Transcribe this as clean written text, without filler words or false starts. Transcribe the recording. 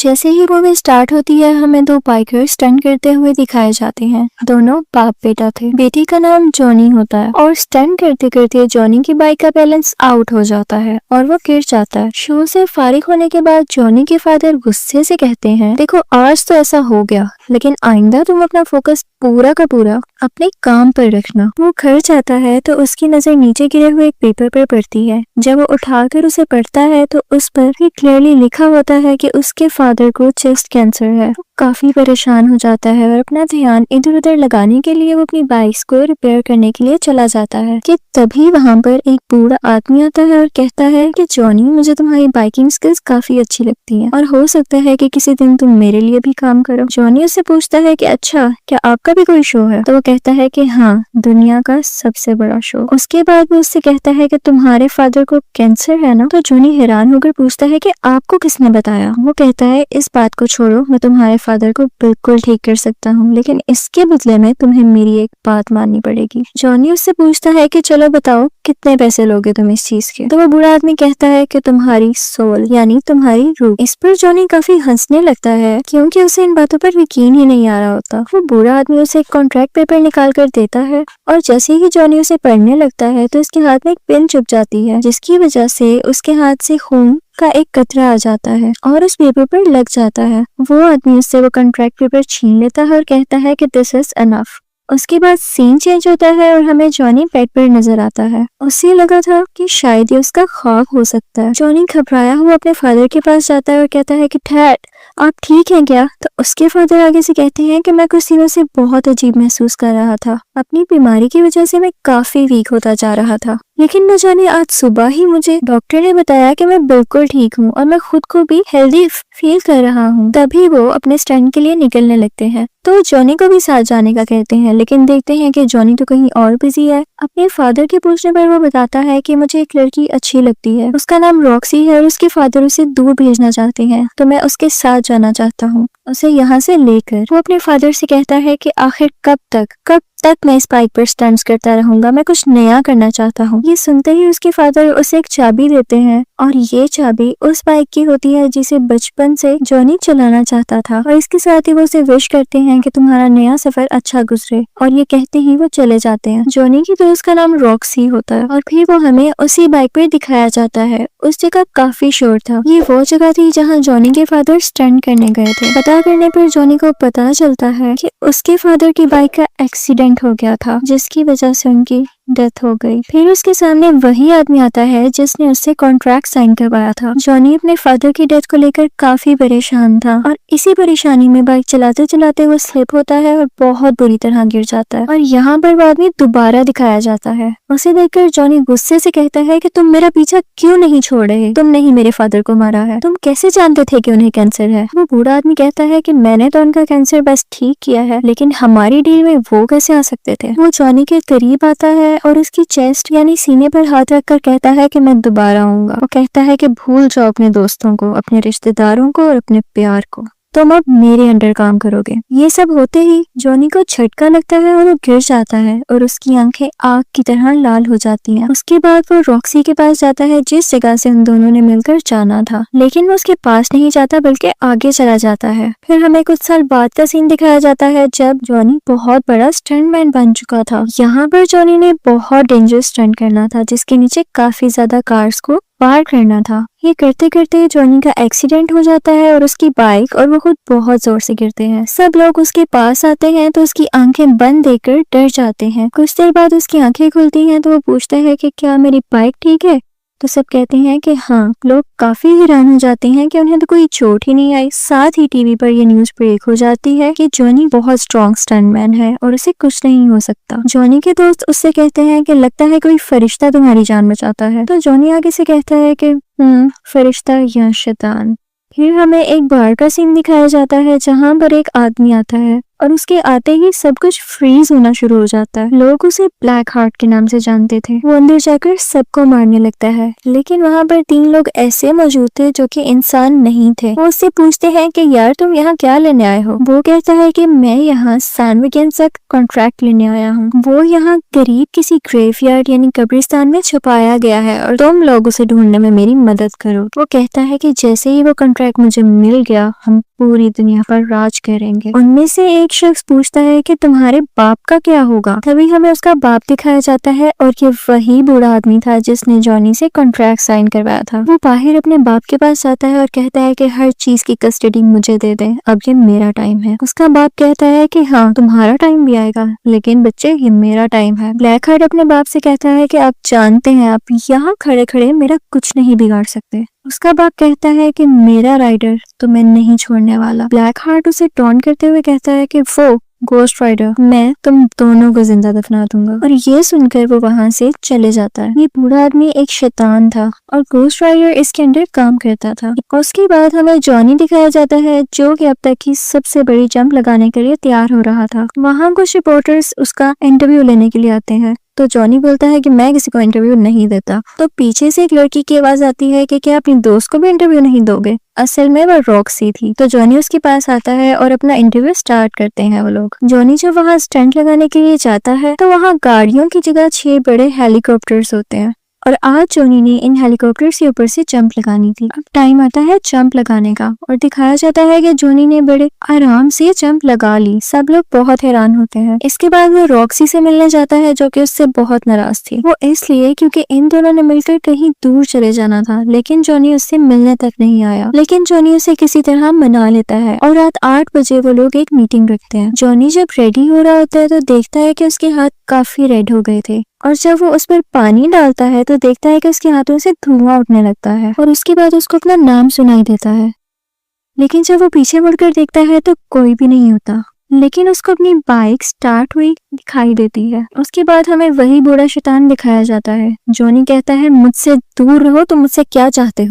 जैसे ही movie start होती है हमें दो बाइकर्स स्टंट करते हुए दिखाए जाते हैं। दोनों बाप बेटा थे। बेटी का नाम जॉनी होता है और स्टंट करते करते जॉनी की बाइक का बैलेंस आउट हो जाता है और वो गिर जाता है। शो से फारिग होने के बाद जॉनी के फादर गुस्से से कहते हैं, देखो आज तो ऐसा हो गया, लेकिन आइंदा तुम अपना फोकस पूरा का पूरा अपने काम पर रखना। वो घर जाता है तो उसकी नजर नीचे गिरे हुए एक पेपर पर पड़ती है। जब वो उठाकर उसे पढ़ता है तो उस पर ही क्लियरली लिखा होता है कि उसके फादर को चेस्ट कैंसर है। वो काफी परेशान हो जाता है और अपना ध्यान इधर उधर लगाने के लिए वो अपनी बाइक को रिपेयर करने के लिए चला जाता है कि तभी वहाँ पर एक बूढ़ा आदमी आता है और कहता है कि जॉनी, मुझे तुम्हारी बाइकिंग स्किल्स काफी अच्छी लगती हैं और हो सकता है कि किसी दिन तुम मेरे लिए भी काम करो। जॉनी उससे पूछता है कि अच्छा, क्या आपका भी कोई शो है? तो वो कहता है कि हाँ, दुनिया का सबसे बड़ा शो। उसके बाद वो उससे कहता है कि तुम्हारे फादर को कैंसर है ना? तो जॉनी हैरान होकर पूछता है कि आपको किसने बताया? वो कहता है, इस बात को छोड़ो, मैं तुम्हारे फादर को बिल्कुल ठीक कर सकता हूँ, लेकिन इसके बदले में तुम्हें मेरी एक बात माननी पड़ेगी। जॉनी उससे पूछता है कि चलो बताओ, कितने पैसे लोगे तुम इस चीज के? तो वो बूढ़ा आदमी कहता है कि तुम्हारी सोल यानी तुम्हारी रूह। इस पर जॉनी काफी हंसने लगता है क्योंकि उसे इन बातों पर यकीन ही नहीं आ रहा होता। वो बूढ़ा आदमी उसे एक कॉन्ट्रैक्ट पेपर निकाल कर देता है और जैसे ही जॉनी उसे पढ़ने लगता है तो उसके हाथ में एक पेन चुभ जाती है, जिसकी वजह से उसके हाथ से खून का एक कतरा आ जाता है और उस पेपर पर लग जाता है। वो आदमी उससे वो कॉन्ट्रैक्ट पेपर छीन लेता है और कहता है कि दिस इज एनफ। उसके बाद सीन चेंज होता है और हमें जॉनी बेड पर नजर आता है। उसे लगा था कि शायद ये उसका ख्वाब हो सकता है। जॉनी घबराया हुआ अपने फादर के पास जाता है और कहता है कि डैड, आप ठीक हैं क्या? तो उसके फादर आगे से कहते हैं कि मैं कुछ दिनों से बहुत अजीब महसूस कर रहा था। अपनी बीमारी की वजह से मैं काफी वीक होता जा रहा था, लेकिन न जाने आज सुबह ही मुझे डॉक्टर ने बताया कि मैं बिल्कुल ठीक हूँ और मैं खुद को भी हेल्दी फील कर रहा हूँ। तभी वो अपने स्टंट के लिए निकलने लगते हैं तो जॉनी को भी साथ जाने का कहते हैं, लेकिन देखते हैं कि जॉनी तो कहीं और बिजी है। अपने फादर के पूछने पर वो बताता है कि मुझे एक लड़की अच्छी लगती है, उसका नाम रॉक्सी है और उसके फादर उसे दूर भेजना चाहते हैं, तो मैं उसके साथ जाना चाहता हूँ, उसे यहाँ से लेकर। वो अपने फादर से कहता है कि आखिर कब तक मैं इस बाइक पर स्टंट्स करता रहूंगा, मैं कुछ नया करना चाहता हूँ। ये सुनते ही उसके फादर उसे एक चाबी देते हैं और ये चाबी उस बाइक की होती है जिसे बचपन से जॉनी चलाना चाहता था, और इसके साथ ही वो उसे विश करते हैं कि तुम्हारा नया सफर अच्छा गुजरे, और ये कहते ही वो चले जाते हैं। जॉनी की दोस्त का नाम रॉक्सी होता है और फिर वो हमें उसी बाइक पर दिखाया जाता है। उस जगह काफी शोर था। ये वो जगह थी जहाँ जॉनी के फादर स्टंट करने गए थे। पता करने पर जॉनी को पता चलता है कि उसके फादर की बाइक का एक्सीडेंट हो गया था, जिसकी वजह से उनकी डेथ हो गई। फिर उसके सामने वही आदमी आता है जिसने उससे कॉन्ट्रैक्ट साइन करवाया था। जॉनी अपने फादर की डेथ को लेकर काफी परेशान था और इसी परेशानी में बाइक चलाते चलाते वो स्लिप होता है और बहुत बुरी तरह गिर जाता है, और यहाँ पर वो आदमी दोबारा दिखाया जाता है। उसे देखकर जॉनी गुस्से से कहता है कि तुम मेरा पीछा क्यों नहीं छोड़ रहे? तुमने ही मेरे फादर को मारा है, तुम कैसे जानते थे कि उन्हें कैंसर है? वो बूढ़ा आदमी कहता है कि मैंने तो उनका कैंसर बस ठीक किया है, लेकिन हमारी डील में वो कैसे आ सकते थे? वो जॉनी के करीब आता है और उसकी चेस्ट यानी सीने पर हाथ रखकर कहता है कि मैं दोबारा आऊंगा। वो कहता है कि भूल जाओ अपने दोस्तों को, अपने रिश्तेदारों को और अपने प्यार को, तुम अब मेरे अंडर काम करोगे। ये सब होते ही जॉनी को झटका लगता है और वो गिर जाता है और उसकी आंखें आग की तरह लाल हो जाती हैं। उसके बाद वो रॉक्सी के पास जाता है जिस जगह से उन दोनों ने मिलकर जाना था, लेकिन वो उसके पास नहीं जाता बल्कि आगे चला जाता है। फिर हमें कुछ साल बाद का सीन दिखाया जाता है जब जॉनी बहुत बड़ा स्टंटमैन बन चुका था। यहाँ पर जॉनी ने बहुत डेंजरस स्टंट करना था जिसके नीचे काफी ज्यादा कार्स को पार करना था। ये करते करते जॉनी का एक्सीडेंट हो जाता है और उसकी बाइक और वो खुद बहुत जोर से गिरते हैं। सब लोग उसके पास आते हैं तो उसकी आंखें बंद देखकर डर जाते हैं। कुछ देर बाद उसकी आंखें खुलती हैं तो वो पूछता है कि क्या मेरी बाइक ठीक है? तो सब कहते हैं कि हाँ। लोग काफी हैरान हो जाते हैं कि उन्हें तो कोई चोट ही नहीं आई। साथ ही टीवी पर ये न्यूज ब्रेक हो जाती है कि जॉनी बहुत स्ट्रॉन्ग स्टंटमैन है और उसे कुछ नहीं हो सकता। जॉनी के दोस्त उससे कहते हैं कि लगता है कोई फरिश्ता तुम्हारी जान बचाता है। तो जॉनी आगे से कहता है कि फरिश्ता या शैतान। फिर हमें एक बार का सीन दिखाया जाता है जहाँ पर एक आदमी आता है और उसके आते ही सब कुछ फ्रीज होना शुरू हो जाता है। लोग उसे ब्लैक हार्ट के नाम से जानते थे। वो अंदर जाकर सबको मारने लगता है, लेकिन वहाँ पर 3 लोग ऐसे मौजूद थे जो कि इंसान नहीं थे। वो उससे पूछते हैं कि यार तुम यहाँ क्या लेने आए हो। वो कहता है कि मैं यहाँ सैंडविच का कॉन्ट्रैक्ट लेने आया हूँ। वो यहाँ करीब किसी ग्रेवयार्ड यानी कब्रिस्तान में छुपाया गया है और तुम लोग उसे ढूंढने में मेरी मदद करो। वो कहता है कि जैसे ही वो कॉन्ट्रैक्ट मुझे मिल गया हम पूरी दुनिया पर राज करेंगे। उनमें से एक शख्स पूछता है कि तुम्हारे बाप का क्या होगा। तभी हमें उसका बाप दिखाया जाता है और ये वही बूढ़ा आदमी था जिसने जॉनी से कॉन्ट्रैक्ट साइन करवाया था। वो बाहर अपने बाप के पास आता है और कहता है कि हर चीज की कस्टडी मुझे दे दे, अब ये मेरा टाइम है। उसका बाप कहता है कि हाँ तुम्हारा टाइम भी आएगा, लेकिन बच्चे ये मेरा टाइम है। ब्लैक हार्ट अपने बाप से कहता है कि आप जानते हैं आप यहाँ खड़े खड़े मेरा कुछ नहीं बिगाड़ सकते। उसका बाप कहता है कि मेरा राइडर तो मैं नहीं छोड़ने वाला। ब्लैक हार्ट उसे टॉन्ट करते हुए कहता है कि वो गोस्ट राइडर मैं तुम दोनों को जिंदा दफना दूंगा, और ये सुनकर वो वहां से चले जाता है। ये बूढ़ा आदमी एक शैतान था और गोस्ट राइडर इसके अंदर काम करता था। उसके बाद हमें जॉनी दिखाया जाता है जो कि अब तक की सबसे बड़ी जंप लगाने के लिए तैयार हो रहा था। वहाँ कुछ रिपोर्टर्स उसका इंटरव्यू लेने के लिए आते हैं, तो जॉनी बोलता है कि मैं किसी को इंटरव्यू नहीं देता। तो पीछे से एक लड़की की आवाज आती है कि क्या अपनी दोस्त को भी इंटरव्यू नहीं दोगे। असल में वह रॉक्सी थी। तो जॉनी उसके पास आता है और अपना इंटरव्यू स्टार्ट करते हैं वो लोग। जॉनी जब वहाँ स्टंट लगाने के लिए जाता है तो वहाँ गाड़ियों की जगह 6 बड़े हेलीकॉप्टर्स होते हैं और आज जॉनी ने इन हेलीकॉप्टर्स के ऊपर से जंप लगानी थी। अब टाइम आता है जंप लगाने का और दिखाया जाता है कि जॉनी ने बड़े आराम से जंप लगा ली। सब लोग बहुत हैरान होते हैं। इसके बाद वो रॉक्सी से मिलने जाता है जो कि उससे बहुत नाराज थी। वो इसलिए क्योंकि इन दोनों ने मिलकर कहीं दूर चले जाना था, लेकिन जॉनी उससे मिलने तक नहीं आया। लेकिन जॉनी उसे किसी तरह मना लेता है और रात 8 बजे वो लोग एक मीटिंग रखते हैं। जॉनी जब रेडी हो रहा होता है तो देखता है कि उसके हाथ काफी रेड हो गए थे, और जब वो उस पर पानी डालता है तो देखता है कि उसके हाथों से धुआं उठने लगता है और उसके बाद उसको अपना नाम सुनाई देता है। लेकिन जब वो पीछे मुड़कर देखता है तो कोई भी नहीं होता, लेकिन उसको अपनी बाइक स्टार्ट हुई दिखाई देती है। उसके बाद हमें वही बूढ़ा शैतान दिखाया जाता है। जॉनी कहता है मुझसे दूर रहो, तुम मुझसे क्या चाहते हो।